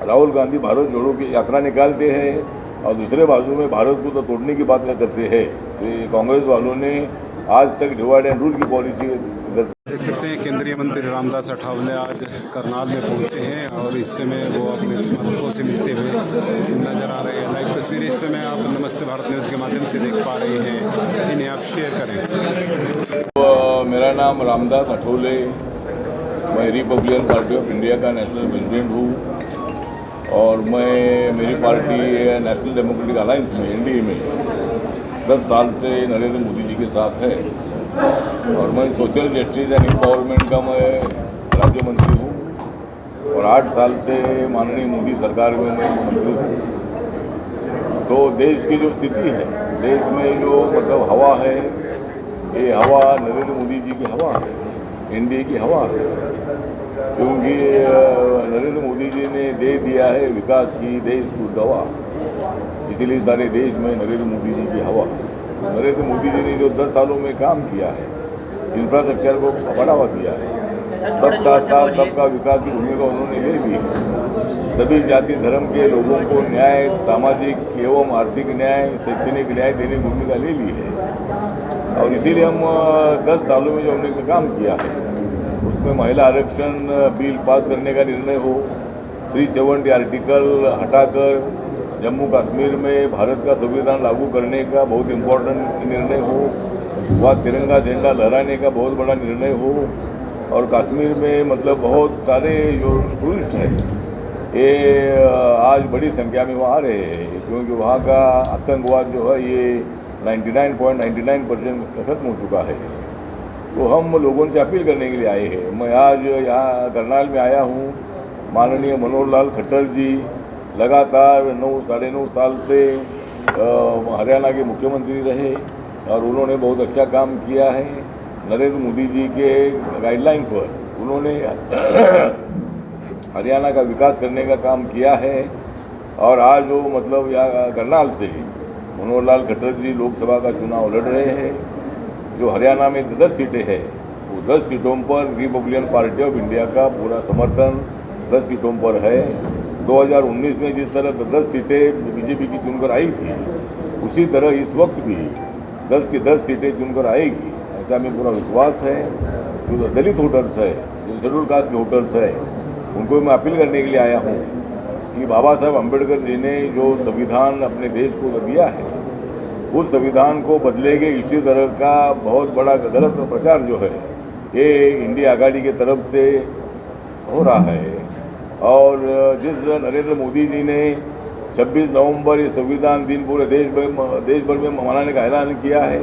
राहुल गांधी भारत जोड़ो की यात्रा निकालते हैं और दूसरे बाजू में भारत को तो तोड़ने की बात करते हैं। तो ये कांग्रेस वालों ने आज तक डिवाइड एंड रूल की पॉलिसी देख सकते हैं केंद्रीय मंत्री रामदास अठावले आज करनाल में पहुंचे हैं और इस समय वो अपने समर्थकों से मिलते हुए नजर आ रहे हैं। लाइव तस्वीरें इस समय आप नमस्ते भारत न्यूज़ के माध्यम से देख पा रहे हैं, इन्हें आप शेयर करें। मेरा नाम रामदास अठावले, मैं रिपब्लिकन पार्टी ऑफ इंडिया का नेशनल प्रेसिडेंट हूँ और मेरी पार्टी नेशनल डेमोक्रेटिक अलायंस में एनडीए में 10 साल से नरेंद्र मोदी जी के साथ है और मैं सोशल जस्टिस एंड एम्पावरमेंट का मैं राज्य मंत्री हूँ और 8 साल से माननीय मोदी सरकार में मैं मंत्री हूँ। तो देश की जो स्थिति है, देश में जो मतलब हवा है, ये हवा नरेंद्र मोदी जी की हवा है, एनडीए की हवा है, क्योंकि नरेंद्र मोदी जी ने दे दिया है विकास की देश को दवा, इसीलिए सारे देश में नरेंद्र मोदी जी की हवा। नरेंद्र मोदी जी ने जो 10 सालों में काम किया है, इंफ्रास्ट्रक्चर को बढ़ावा दिया है, सबका साथ सबका विकास की भूमिका उन्होंने ले ली है। सभी जाति धर्म के लोगों को न्याय, सामाजिक एवं आर्थिक न्याय, शैक्षणिक न्याय देने की भूमिका ले ली है और इसीलिए हम 10 सालों में जो हमने काम किया है उसमें महिला आरक्षण बिल पास करने का निर्णय हो, 370 आर्टिकल हटाकर जम्मू कश्मीर में भारत का संविधान लागू करने का बहुत इम्पोर्टेंट निर्णय हो, वहाँ तिरंगा झंडा लहराने का बहुत बड़ा निर्णय हो और कश्मीर में मतलब बहुत सारे जो टूरिस्ट हैं ये आज बड़ी संख्या में वहाँ आ रहे हैं, क्योंकि वहाँ का आतंकवाद जो है ये 99.99% खत्म हो चुका है। तो हम लोगों से अपील करने के लिए आए हैं। मैं आज यहाँ करनाल में आया हूँ। माननीय मनोहर लाल खट्टर जी लगातार 9-9.5 साल से हरियाणा के मुख्यमंत्री रहे और उन्होंने बहुत अच्छा काम किया है। नरेंद्र मोदी जी के गाइडलाइन पर उन्होंने हरियाणा का विकास करने का काम किया है और आज वो मतलब यहाँ करनाल से मनोहर लाल खट्टर जी लोकसभा का चुनाव लड़ रहे हैं। जो हरियाणा में 10 सीटें हैं, वो 10 सीटों पर रिपब्लिकन पार्टी ऑफ इंडिया का पूरा समर्थन 10 सीटों पर है। 2019 में जिस तरह 10 सीटें बीजेपी की चुनकर आई थी, उसी तरह इस वक्त भी 10 की 10 सीटें चुनकर आएगी, ऐसा हमें पूरा विश्वास है। जो दलित वोटर्स है, जो शेड्यूल कास्ट के वोटर्स है, उनको मैं अपील करने के लिए आया हूँ कि बाबा साहब अम्बेडकर जी ने जो संविधान अपने देश को दिया है, उस संविधान को बदलेंगे, इसी तरह का बहुत बड़ा गलत प्रचार जो है ये इंडिया आघाड़ी की तरफ से हो रहा है। और जिस नरेंद्र मोदी जी ने 26 नवंबर ये संविधान दिन पूरे देश भर में मनाने का ऐलान किया है,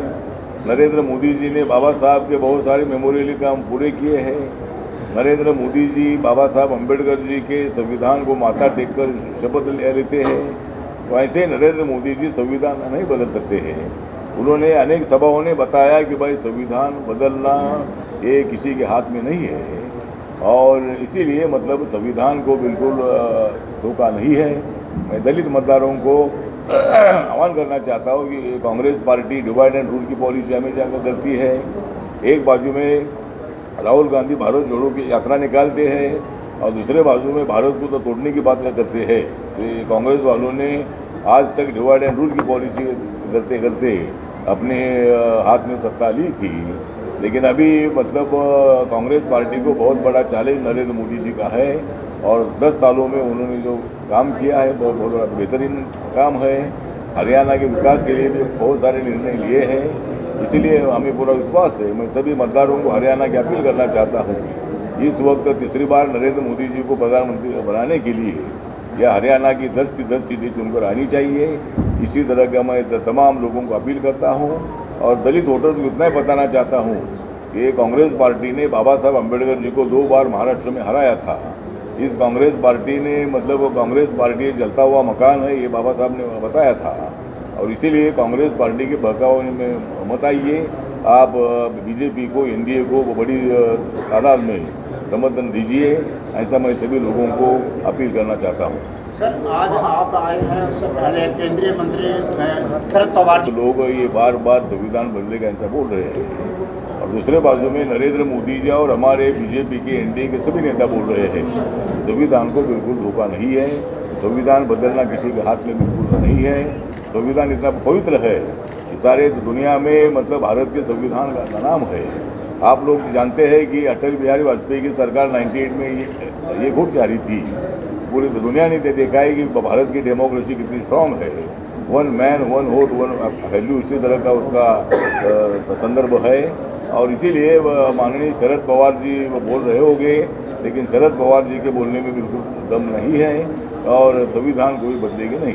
नरेंद्र मोदी जी ने बाबा साहब के बहुत सारे मेमोरियल काम पूरे किए हैं। नरेंद्र मोदी जी बाबा साहब अम्बेडकर जी के संविधान को माथा टेक कर शपथ ले लेते हैं, तो ऐसे नरेंद्र मोदी जी संविधान नहीं बदल सकते हैं। उन्होंने अनेक सभाओं ने बताया कि भाई संविधान बदलना ये किसी के हाथ में नहीं है और इसीलिए मतलब संविधान को बिल्कुल धोखा नहीं है। मैं दलित मतदारों को आह्वान करना चाहता हूँ कि Congress party divide and rule की पॉलिसी हमेशा करती है। एक बाजू में राहुल गांधी भारत जोड़ो की यात्रा निकालते हैं और दूसरे बाजू में भारत को तो तोड़ने की बात करते हैं। तो ये कांग्रेस वालों ने आज तक डिवाइड एंड रूल की पॉलिसी करते करते अपने हाथ में सत्ता ली थी, लेकिन अभी मतलब कांग्रेस पार्टी को बहुत बड़ा चैलेंज नरेंद्र मोदी जी का है और 10 सालों में उन्होंने जो काम किया है बहुत बड़ा बेहतरीन काम है। हरियाणा के विकास के लिए भी बहुत सारे निर्णय लिए हैं, इसीलिए हमें पूरा विश्वास है। मैं सभी मतदारों को हरियाणा की अपील करना चाहता हूँ, इस वक्त तीसरी बार नरेंद्र मोदी जी को प्रधानमंत्री बनाने के लिए यह हरियाणा की 10 सीटें चुनकर आनी चाहिए। इसी तरह का मैं तमाम लोगों को अपील करता हूँ और दलित वोटर्स को इतना ही बताना चाहता हूँ कि कांग्रेस पार्टी ने बाबा साहब अम्बेडकर जी को 2 बार महाराष्ट्र में हराया था। इस कांग्रेस पार्टी ने मतलब कांग्रेस पार्टी जलता हुआ मकान है, ये बाबा साहब ने बताया था और इसीलिए कांग्रेस पार्टी के बहकाव में मत आइए। आप बीजेपी को, एनडीए को बड़ी तादाद में समर्थन दीजिए, ऐसा मैं सभी लोगों को अपील करना चाहता हूँ। सर, आज आप आए हैं, उससे पहले केंद्रीय मंत्री शरद पवार लोग ये बार बार संविधान बदलेगा ऐसा बोल रहे हैं और दूसरे बाजू में नरेंद्र मोदी जी और हमारे बीजेपी के एनडीए के सभी नेता बोल रहे हैं संविधान को बिल्कुल धोखा नहीं है, संविधान बदलना किसी के हाथ में बिल्कुल नहीं है। संविधान इतना पवित्र है कि सारे दुनिया में मतलब भारत के संविधान का नाम है। आप लोग जानते हैं कि अटल बिहारी वाजपेयी की सरकार 98 में ये घोट जारी थी। पूरी दुनिया ने देखा है कि भारत की डेमोक्रेसी कितनी स्ट्रांग है। 1 मैन 1 वोट 1 वैल्यू, इसी तरह का उसका संदर्भ है। और इसीलिए माननीय शरद पवार जी वो बोल रहे होंगे, लेकिन शरद पवार जी के बोलने में बिल्कुल दम नहीं है और संविधान कोई बदलेगी नहीं।